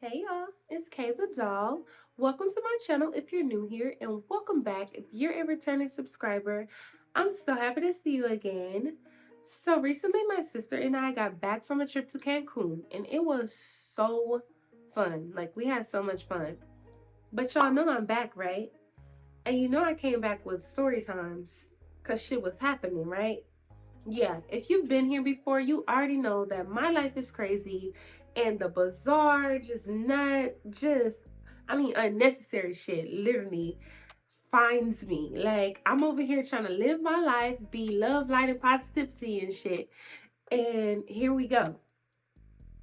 Hey y'all, it's KaetheDoll. Welcome to my channel if you're new here, and welcome back if you're a returning subscriber. I'm so happy to see you again. So recently my sister and I got back from a trip to Cancun, and it was so fun. Like, we had so much fun. But y'all know I'm back, right? And you know I came back with story times because shit was happening, right? Yeah, if you've been here before, you already know that my life is crazy and the bizarre, just not just, unnecessary shit literally finds me. Like, I'm over here trying to live my life, be love, light, and positivity and shit. And here we go.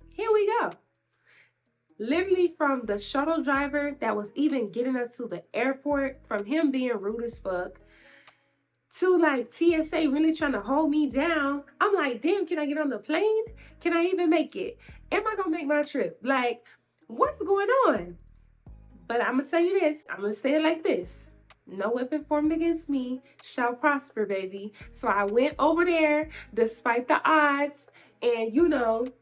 Here we go. Literally, from the shuttle driver that was even getting us to the airport, from him being rude as fuck, to like TSA really trying to hold me down. I'm like, damn, can I get on the plane? Can I even make it? Am I gonna make my trip? Like, what's going on? But I'm gonna tell you this, I'm gonna say it like this. No weapon formed against me shall prosper, baby. So I went over there despite the odds, and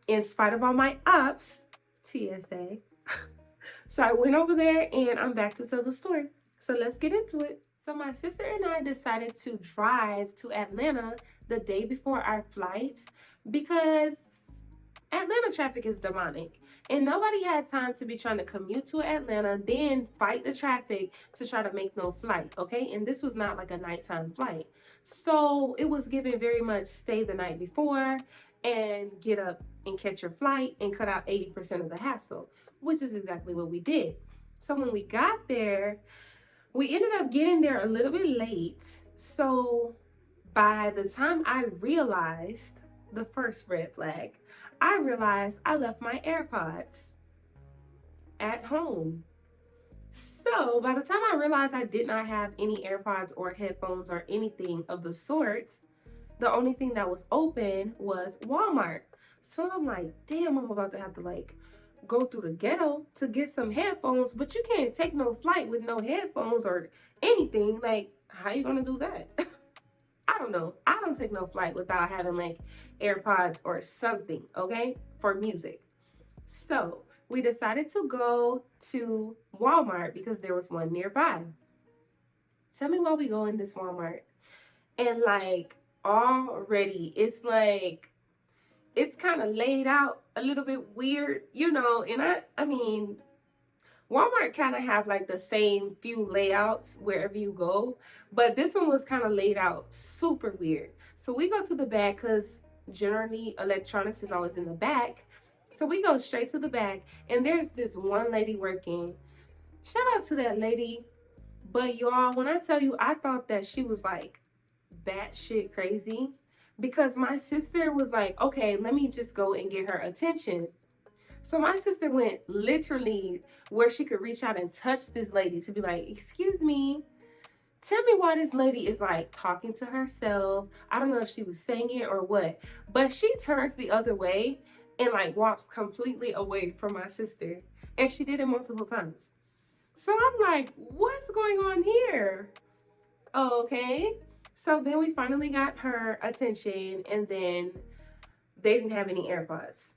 in spite of all my ops, TSA. So I went over there and I'm back to tell the story. So let's get into it. So my sister and I decided to drive to Atlanta the day before our flight because Atlanta traffic is demonic. And nobody had time to be trying to commute to Atlanta, then fight the traffic to try to make no flight, okay? And this was not like a nighttime flight. So it was given very much stay the night before and get up and catch your flight and cut out 80% of the hassle, which is exactly what we did. So when we got there, we ended up getting there a little bit late. So by the time I realized the first red flag, I realized I left my AirPods at home. So by the time I realized I did not have any AirPods or headphones or anything of the sort, the only thing that was open was Walmart. So I'm like, damn, I'm about to have to like go through the ghetto to get some headphones, but you can't take no flight with no headphones or anything. Like, how you gonna do that? I don't know. I don't take no flight without having like AirPods or something, okay, for music. So we decided to go to Walmart because there was one nearby. Tell me why we go in this Walmart and like already it's kind of laid out a little bit weird, and I mean Walmart kind of have like the same few layouts wherever you go, but this one was kind of laid out super weird. So we go to the back because generally electronics is always in the back. So we go straight to the back, and there's this one lady working. Shout out to that lady. But y'all, when I tell you, I thought that she was like batshit crazy because my sister was like, okay, let me just go and get her attention. So my sister went literally where she could reach out and touch this lady to be like, excuse me, tell me why this lady is like talking to herself. I don't know if she was singing or what, but she turns the other way and like walks completely away from my sister. And she did it multiple times. So I'm like, what's going on here? Okay. So then we finally got her attention, and then they didn't have any AirPods.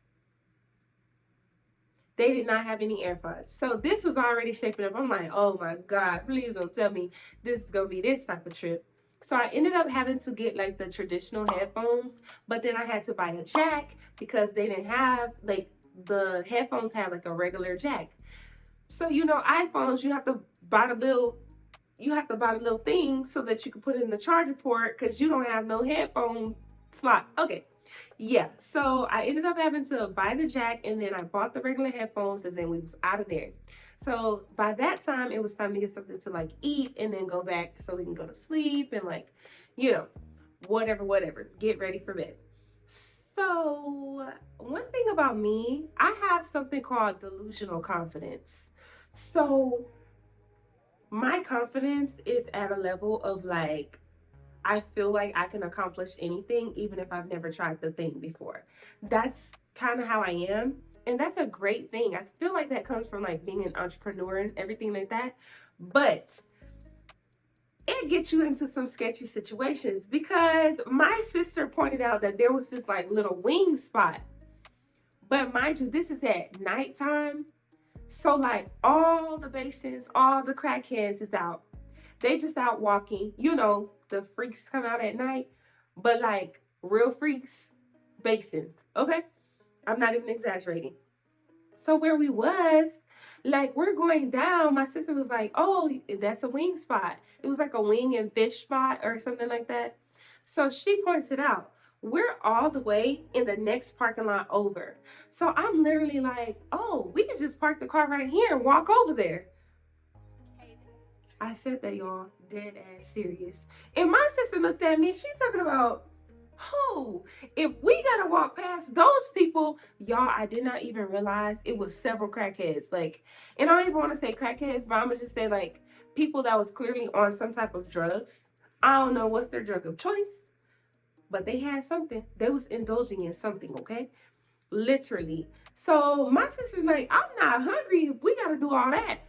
They did not have any AirPods. So this was already shaping up. I'm like, oh my God, please don't tell me this is going to be this type of trip. So I ended up having to get like the traditional headphones, but then I had to buy a jack because they didn't have like the headphones had like a regular jack. So iPhones, you have to buy the little thing so that you can put it in the charger port because you don't have no headphone slot. Okay. Yeah, so I ended up having to buy the jack, and then I bought the regular headphones, and then we was out of there. So by that time, it was time to get something to like eat and then go back so we can go to sleep and like, you know, whatever, get ready for bed. So one thing about me, I have something called delusional confidence. So my confidence is at a level of like, I feel like I can accomplish anything, even if I've never tried the thing before. That's kind of how I am. And that's a great thing. I feel like that comes from like being an entrepreneur and everything like that. But it gets you into some sketchy situations because my sister pointed out that there was this like little wing spot. But mind you, this is at nighttime. So like all the basins, all the crackheads is out. They just out walking. You know, the freaks come out at night, but like real freaks, basins. Okay? I'm not even exaggerating. So where we was, like we're going down, my sister was like, "Oh, that's a wing spot." It was like a wing and fish spot or something like that. So she points it out. We're all the way in the next parking lot over. So I'm literally like, "Oh, we can just park the car right here and walk over there." I said that, y'all, dead ass serious. And my sister looked at me. She's talking about, who? If we gotta walk past those people, y'all, I did not even realize it was several crackheads. Like, and I don't even want to say crackheads, but I'm gonna just say like people that was clearly on some type of drugs. I don't know what's their drug of choice, but they had something. They was indulging in something, okay? Literally. So my sister's like, I'm not hungry if we gotta do all that.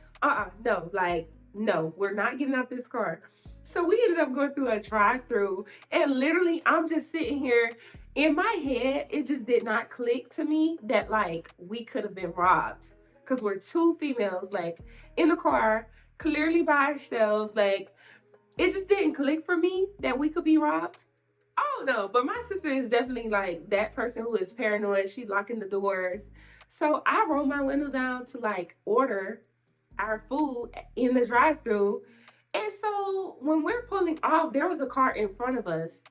No, like, no, we're not getting out this car. So we ended up going through a drive-through, and literally I'm just sitting here. In my head, it just did not click to me that like we could have been robbed. Cause we're two females, like in the car, clearly by ourselves. Like it just didn't click for me that we could be robbed. I don't know, but my sister is definitely like that person who is paranoid. She's locking the doors. So I roll my window down to like order our food in the drive-through. And so when we're pulling off, there was a car in front of us.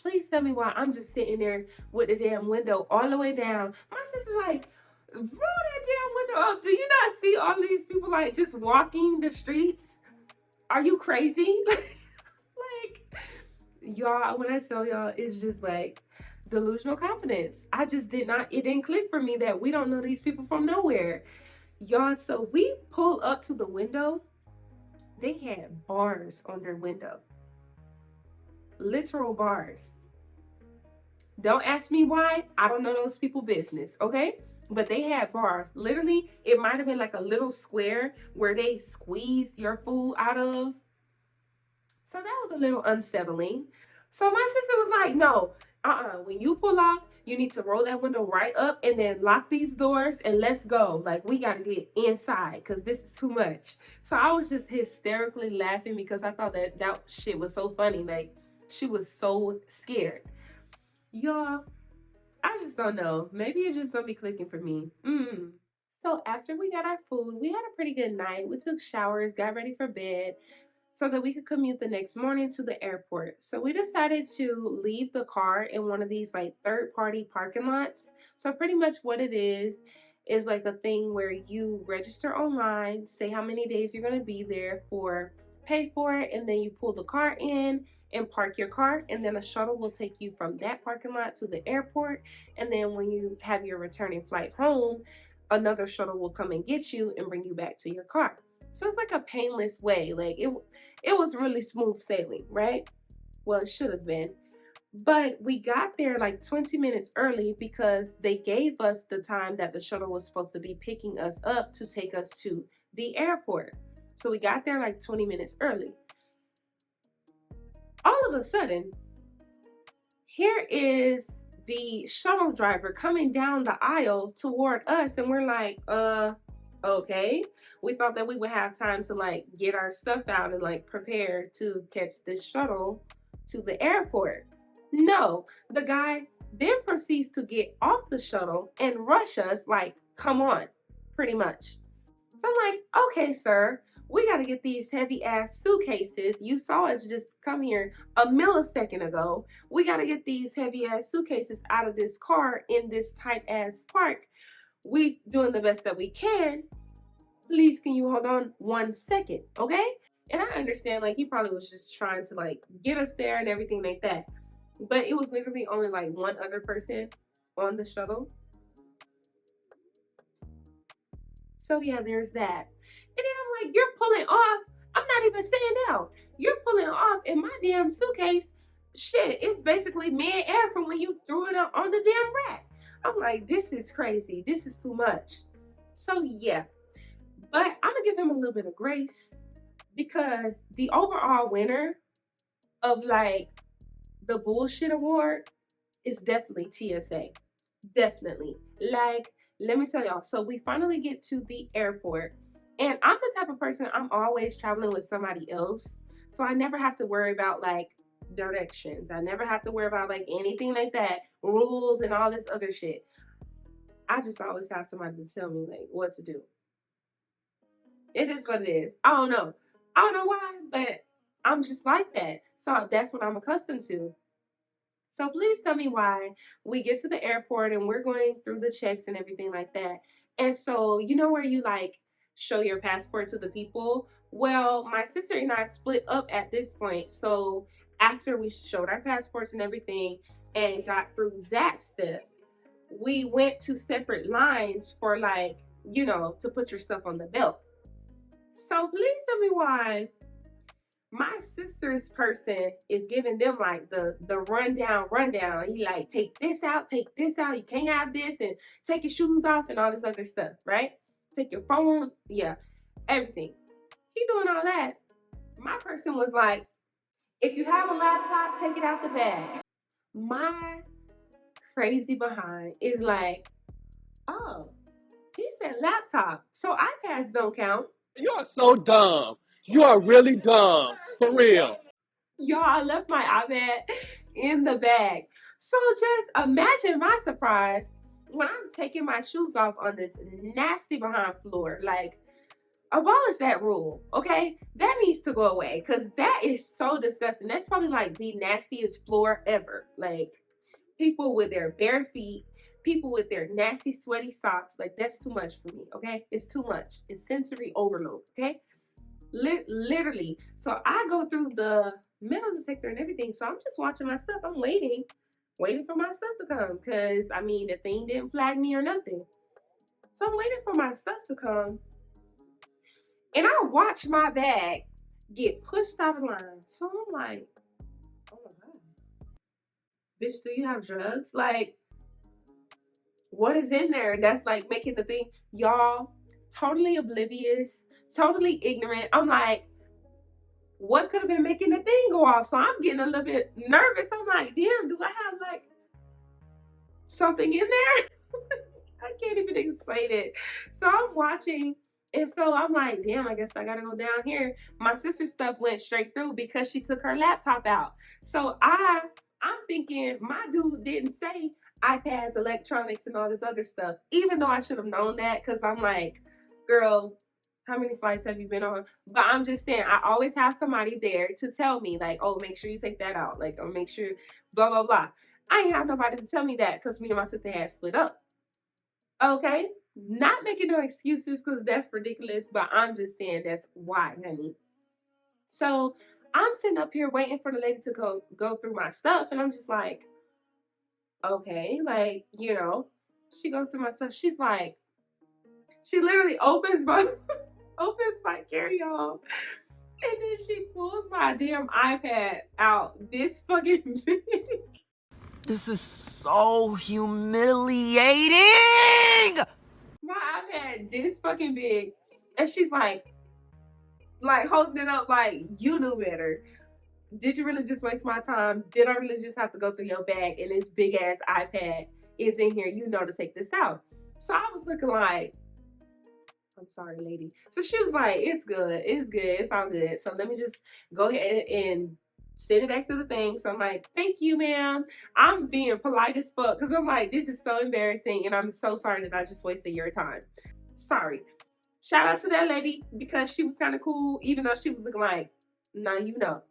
Please tell me why I'm just sitting there with the damn window all the way down. My sister's like, roll that damn window up. Do you not see all these people like just walking the streets? Are you crazy? Like, y'all, when I tell y'all, it's just like delusional confidence. I just did not, it didn't click for me that we don't know these people from nowhere. Y'all, so we pull up to the window. They had bars on their window, literal bars. Don't ask me why. I don't know those people' business, okay? But they had bars. Literally, it might have been like a little square where they squeezed your food out of. So that was a little unsettling. So my sister was like, no, when you pull off, you need to roll that window right up and then lock these doors and let's go. Like, we got to get inside because this is too much. So I was just hysterically laughing because I thought that that shit was so funny. Like, she was so scared. Y'all, I just don't know. Maybe it just don't be clicking for me. So after we got our food, we had a pretty good night. We took showers, got ready for bed so that we could commute the next morning to the airport. So we decided to leave the car in one of these like third party parking lots. So pretty much what it is like a thing where you register online, say how many days you're going to be there for, pay for it, and then you pull the car in and park your car, and then a shuttle will take you from that parking lot to the airport. And then when you have your returning flight home, another shuttle will come and get you and bring you back to your car. So it's like a painless way. Like it was really smooth sailing, right? Well, it should have been. But we got there like 20 minutes early because they gave us the time that the shuttle was supposed to be picking us up to take us to the airport. So we got there like 20 minutes early. All of a sudden, here is the shuttle driver coming down the aisle toward us, and we're like, okay. We thought that we would have time to like get our stuff out and like prepare to catch this shuttle to the airport. No, the guy then proceeds to get off the shuttle and rush us like, come on, pretty much. So I'm like, okay, sir, we got to get these heavy ass suitcases. You saw us just come here a millisecond ago. We got to get these heavy ass suitcases out of this car in this tight ass park. We doing the best that we can. Please, can you hold on 1 second, okay? And I understand, like, he probably was just trying to like get us there and everything like that. But it was literally only like one other person on the shuttle. So yeah, there's that. And then I'm like, you're pulling off. I'm not even saying out. You're pulling off in my damn suitcase. Shit, it's basically mid-air from when you threw it on the damn rack. I'm like, this is crazy. This is too much. So yeah. But I'm gonna give him a little bit of grace because the overall winner of like the bullshit award is definitely TSA. Definitely. Like, let me tell y'all. So we finally get to the airport, and I'm the type of person, I'm always traveling with somebody else. So I never have to worry about like directions. I never have to worry about like anything like that, rules and all this other shit. I just always have somebody to tell me like what to do. It is what it is. I don't know. I don't know why, but I'm just like that. So that's what I'm accustomed to. So please tell me why we get to the airport and we're going through the checks and everything like that. And so, you know where you like show your passport to the people? Well, my sister and I split up at this point. So after we showed our passports and everything and got through that step, we went to separate lines for like, to put your stuff on the belt. So please tell me why my sister's person is giving them like the rundown. He like, take this out, you can't have this, and take your shoes off and all this other stuff, right? Take your phone, yeah, everything. He doing all that. My person was like, if you have a laptop, take it out the bag. My crazy behind is like, oh, he said laptop, so iPads don't count. You are so dumb. You are really dumb. For real. Y'all, I left my iPad in the bag. So just imagine my surprise when I'm taking my shoes off on this nasty behind floor. Like, abolish that rule, okay? That needs to go away because that is so disgusting. That's probably like the nastiest floor ever. Like, people with their bare feet, people with their nasty, sweaty socks. Like, that's too much for me, okay? It's too much. It's sensory overload, okay? Literally. So I go through the metal detector and everything. So I'm just watching my stuff. I'm waiting for my stuff to come. Because, I mean, the thing didn't flag me or nothing. So I'm waiting for my stuff to come. And I watch my bag get pushed out of line. So I'm like, oh my God. Bitch, do you have drugs? Like, what is in there that's like making the thing? Y'all, totally oblivious, totally ignorant. I'm like, what could have been making the thing go off? So I'm getting a little bit nervous. I'm like, damn, do I have like something in there? I can't even explain it. So I'm watching, and so I'm like, damn, I guess I gotta go down here. My sister's stuff went straight through because she took her laptop out. So I'm thinking my dude didn't say iPads, electronics, and all this other stuff, even though I should have known that because I'm like, girl, how many flights have you been on? But I'm just saying, I always have somebody there to tell me, like, oh, make sure you take that out. Like, oh, make sure, blah, blah, blah. I ain't have nobody to tell me that because me and my sister had split up. Okay? Not making no excuses because that's ridiculous, but I'm just saying that's why, honey. So I'm sitting up here waiting for the lady to go through my stuff, and I'm just like, okay, like, she goes through my stuff. She's like, she literally opens my opens my carry-on, and then she pulls my damn iPad out this fucking big. This is so humiliating! My iPad this fucking big, and she's like holding it up like, you knew better. Did you really just waste my time? Did I really just have to go through your bag and this big ass iPad is in here? You know to take this out. So I was looking like, I'm sorry, lady. So she was like, it's good. It's good. It's all good. So let me just go ahead and send it back to the thing. So I'm like, thank you, ma'am. I'm being polite as fuck because I'm like, this is so embarrassing and I'm so sorry that I just wasted your time. Sorry. Shout out to that lady because she was kind of cool, even though she was looking like, now you know.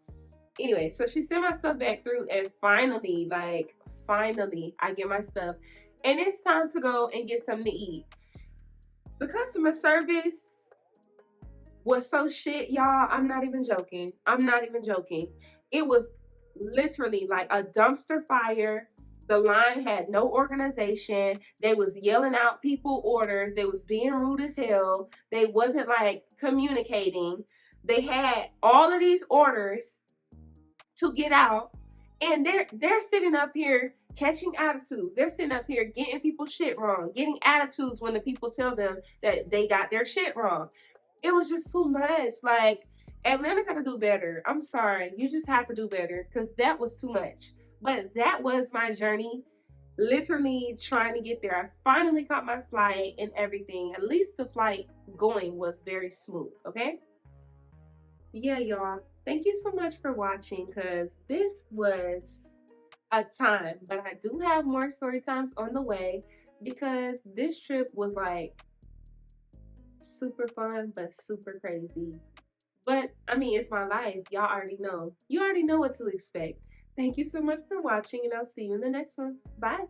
Anyway, so she sent my stuff back through, and finally, I get my stuff. And it's time to go and get something to eat. The customer service was so shit, y'all. I'm not even joking. It was literally like a dumpster fire. The line had no organization. They was yelling out people orders. They was being rude as hell. They wasn't like communicating. They had all of these orders to get out, and they're sitting up here catching attitudes. They're sitting up here getting people's shit wrong, getting attitudes when the people tell them that they got their shit wrong. It was just too much. Like, Atlanta gotta do better. I'm sorry. You just have to do better because that was too much. But that was my journey literally trying to get there. I finally caught my flight and everything. At least the flight going was very smooth, okay? Yeah, y'all. Thank you so much for watching because this was a time, but I do have more story times on the way because this trip was like super fun but super crazy. But I mean, it's my life. Y'all already know. You already know what to expect. Thank you so much for watching, and I'll see you in the next one. Bye.